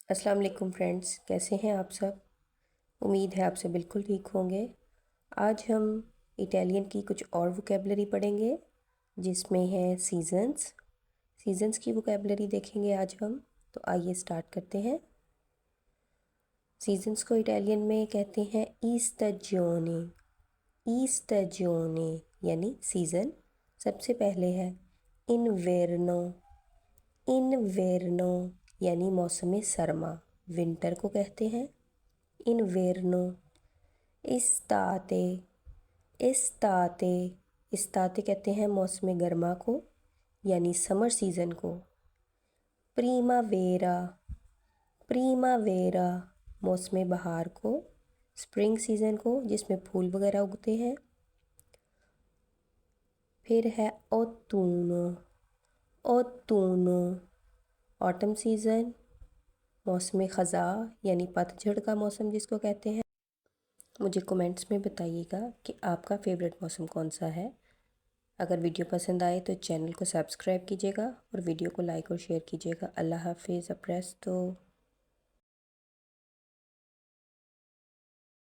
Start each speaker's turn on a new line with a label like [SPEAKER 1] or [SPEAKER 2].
[SPEAKER 1] अस्सलाम वालेकुम फ्रेंड्स, कैसे हैं आप सब। उम्मीद है आप सब बिल्कुल ठीक होंगे। आज हम इटालियन की कुछ और वोकेबलरी पढ़ेंगे जिसमें है सीजन्स। सीजन्स की वोकेबलरी देखेंगे आज हम। तो आइए स्टार्ट करते हैं। सीजन्स को इटालियन में कहते हैं ई स्टैजियोने। ई स्टैजियोने यानी सीज़न। सबसे पहले है इन्वेर्नो। इन्वेर्नो यानी मौसम सरमा, विंटर को कहते हैं इन्वेर्नो। इस्ताते। इस्ताते। इस्ताते कहते हैं मौसम गर्मा को यानी समर सीज़न को। प्रीमावेरा। प्रीमावेरा मौसम बहार को, स्प्रिंग सीज़न को जिसमें फूल वगैरह उगते हैं। फिर है ओतूनो। ओतूनो ऑटम सीज़न, मौसम ख़ज़ा यानी पतझड़ का मौसम जिसको कहते हैं। मुझे कमेंट्स में बताइएगा कि आपका फेवरेट मौसम कौन सा है। अगर वीडियो पसंद आए तो चैनल को सब्सक्राइब कीजिएगा और वीडियो को लाइक और शेयर कीजिएगा। अल्लाह हाफिज़। अप्रेsto।